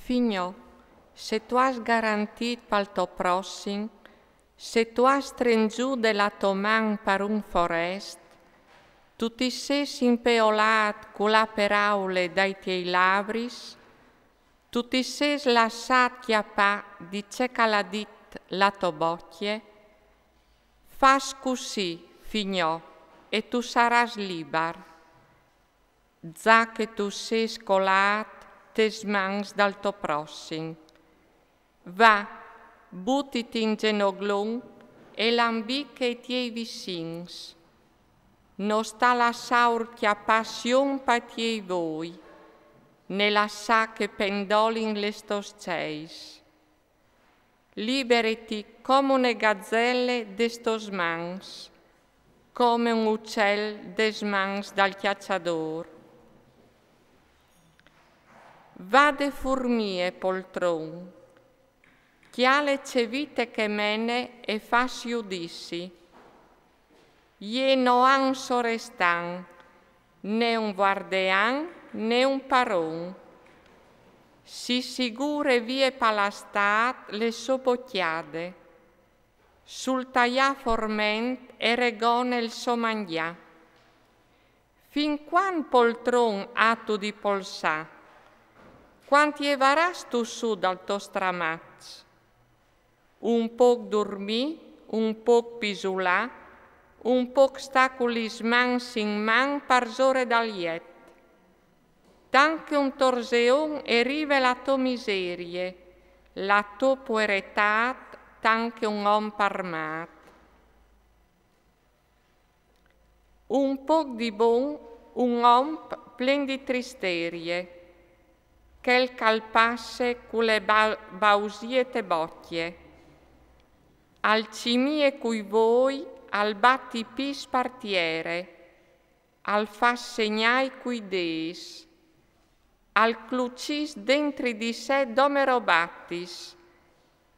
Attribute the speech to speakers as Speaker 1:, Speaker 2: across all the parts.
Speaker 1: Figlio, se tu has garantit pel to pròxim, se tu has trengiut de la to man per un forest, tu ti ses impeolat con la paraule dai tiei labris, tu ti ses lasciat chiappà di ce che l'ha dit la to bocchie, fas così, figlio, e tu saras liber, già che tu ses colat tes mans dal to pròxim. Va, buttiti in genoglun e l'ambic e tiei vicins. No sta la saur chiapassion pa tiei voi, ne la sa che pendolin les tos ceis. Liberiti come une gazzelle destos mans, come un uccel des mans dal cacciador. Va de furmie poltron, chiale cevite che mene e fas giudici. Ie no han sorestan, né un guardean, né un paron. Si sicure vie palastat le sobocchiade, sul taglià forment e regone il so mangià. Fin quan poltron ha tu di polsà? Quanti evaras tu su dal to stramazz? Un poc dormir, un poc pisulà, un poc sta con lis mans in man per zore dal liet. Tanche un torseon e rive la to miserie, la to pueretat, tanche un om parmat. Un poc di bon, un om plen di tristerie, quel calpasse cu le bausie te bocchie. Al cimie cui voi, al batti pis partiere, al fas segnai cui deis, al clucis dentri di sé dome robattis,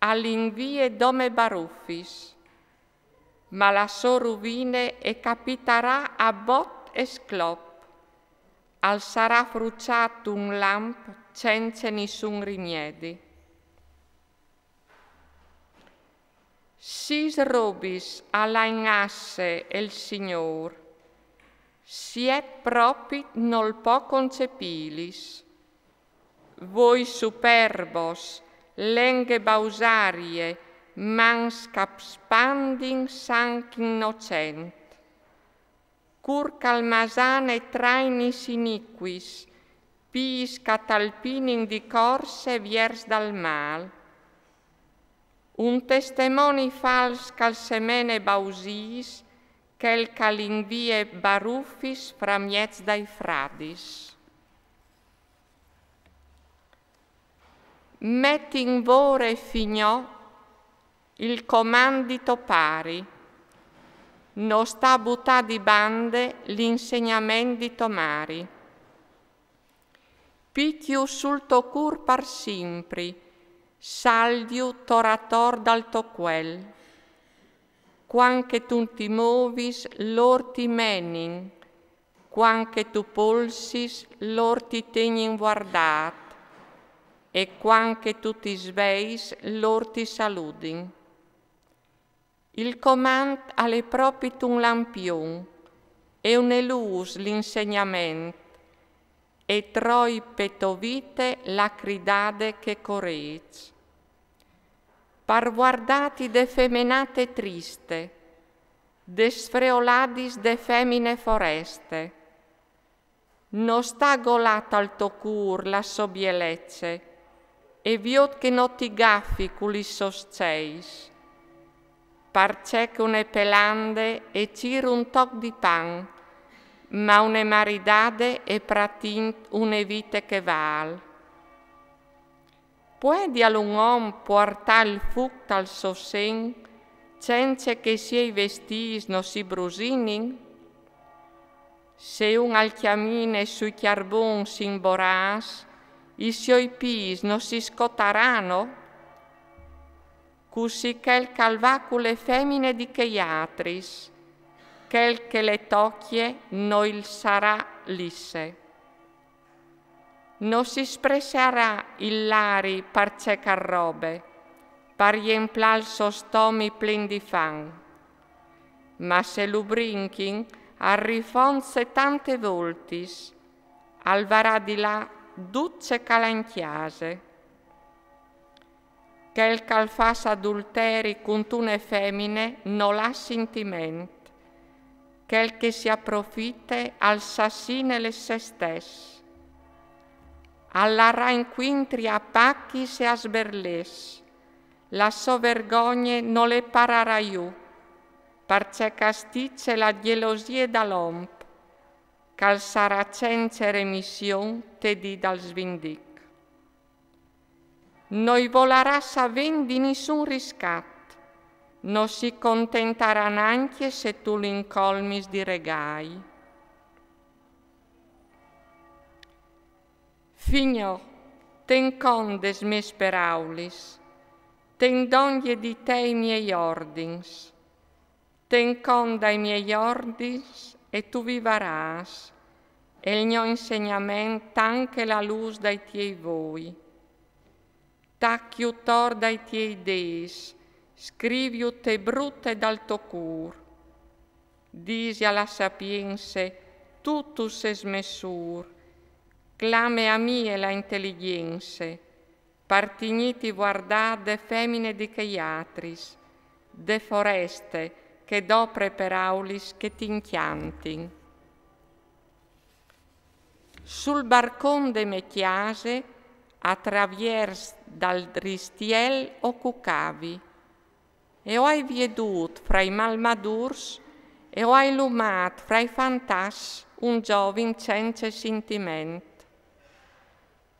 Speaker 1: all'invie dome baruffis, ma la so rovine e capitarà a bot e sclop, al sarà fruciato un lamp senza nessun rimedi. Sis robis alla ingasse il Signor, siet propit nol po concepilis. Voi superbos, lenghe bausarie, mans capspanding sanc innocent, cur calmasane trainis iniquis, pis catalpinin di corse viers dal mal. Un testimoni fals cal semene bausis, quel calinvie baruffis fra miez dai fradis. Metti in vore, fignò, il comandito pari, no sta butà di bande l'insegnament di tomari. Pitiu sul to cur par simpri, saldiu torator dal to quel. Quanche tu ti movis, lor ti menin, quanche tu polsis, lor ti tegnin guardat, e quanche tu ti sveis, lor ti saludin. Il comand alle propit un lampion, e un'elus l'insegnament, e troi petovite la cridade che correc. Par guardati de femenate triste, de sfreoladis de femine foreste, no sta golata al to cur la sobielecce, e viot che no ti gaffi culis sosceis, parce che une pelande e cir un toc di pan, ma une maridade e pratint une vite che val. Puedi un om portar il fuc al sosen, senza che siei vestis no si brusinin? Se un al chiamine sui chiarbon si imboras, i suoi pis no si scotaranno? Così quel calvacule femmine di cheiatris, quel che le tocchie no il sarà lisse. non si espresserà illari parce carrobe, par riemplal sostomi plen di fan, ma se lubrinkin arrifonse tante voltis, al varà di là duce calanchiase, quel cal fas adulteri cuntune femmine non l'ha sentiment, quel che si approfitte al sassine le se stess, all'arra inquintri a pacchis e a sberles, la so vergogne non le pararà iù, parce casticce la gelosie dall'omp, cal saracence remission te di dal svindic. Noi volarà saven di nessun riscat, non si contentarà neanche se tu l'incolmis di regai. Figlio, ten condes mes peraulis, ten donje di te i miei ordins, ten conda i miei ordins e tu vivaras, e il mio insegnamento anche la luz dai tiei voi. Tacchiutor dai tiei deis, scriviu te brutte dal to cur. Disi alla sapiense, tutus es messur, clame a mie la intelligenze, partigniti guardade femmine di cheiatris, de foreste, che dopre per aulis che t'inchiantin. Sul barcon de me chiase, attraviers dal ristiel o cucavi, e ho hai viedut fra i malmadurs, e ho hai lumat fra i fantas un giovin senza sentiment.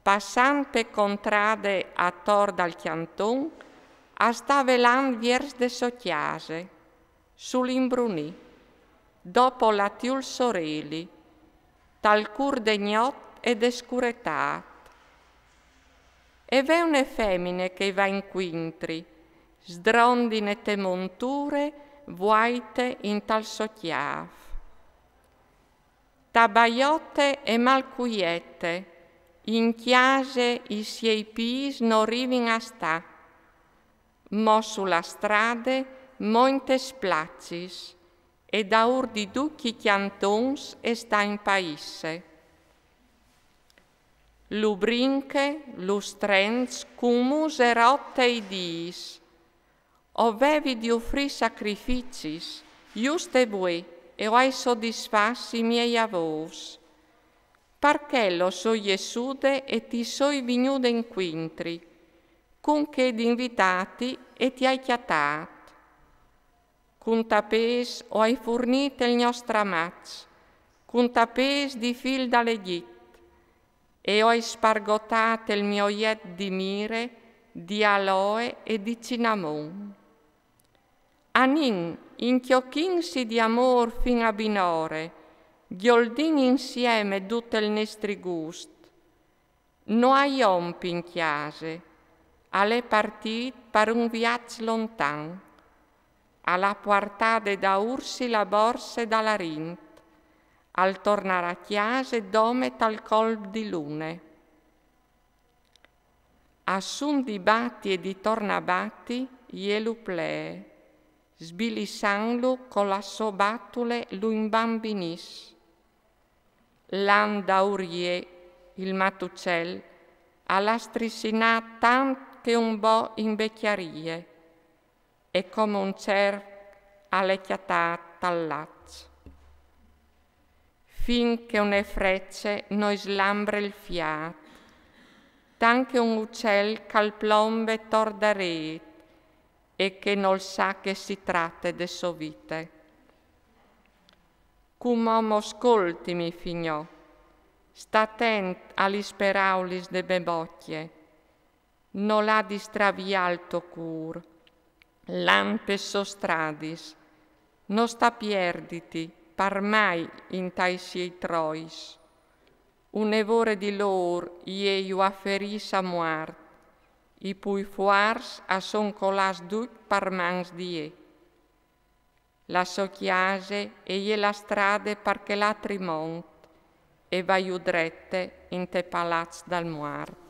Speaker 1: Passant pe contrade a tor dal chianton, a sta velan viers de socchiase, sull'imbrunì, dopo la tiul soreli, tal cur de gnot e de scuretat. E ve une femmine che va in quintri, sdrondine te monture, vuaite in tal socchiaf. Tabaiotte e malcuiette, in chiase i siei pis non rivin a sta, mo sulla strade mointe splacis, e da ur di ducchi chiantons e sta in paisse. Lubrinche, lustrenz, cum muse rotte i diis, ovevi di offri sacrificis, juste voi, e ho ai soddisfassi i miei avos. Perché lo so Iesude e ti soi vignude inquintri, con che d'invitati e ti hai chiatat. Con tapes ho hai fornite il nostro amaz, con tapes di fil d'Egitto, e ho spargotate il mio iet di mire, di aloe e di cinnamon. Anin, inchiochinsi di amor fin a binore, gioldin insieme tutto il nostri gust. No hai ompi in chiase, alle partit per un viaggio lontan, alla portade da ursi la borse dalla rint, al tornare a chiase dome tal colp di lune. Assun di batti e di tornabatti, ielu plee, sbilissanlu con la so battule lu imbambinis. L'an da urie, il matucel, alla strissinà tant che un bo in vecchiarie, e come un cerf alle chiatat al laccio. Fin che une frecce noi slambre il fiat, tanche un uccel cal plombe tordaret, e che non sa che si tratte de sua vite. Cum homo ascoltimi, figliò, sta attent agli speraulis de bebocchie, non l'ha distravia il tuo cur, lampe sostradis, non sta pierditi, par mai in tai siei trois. Un evore di lor ieiu afferis a muart, i pui fuars a son colas duc par mans die. La so chiase e ie la strade perché l'altri mont, e vai drette in te palaz dal muart.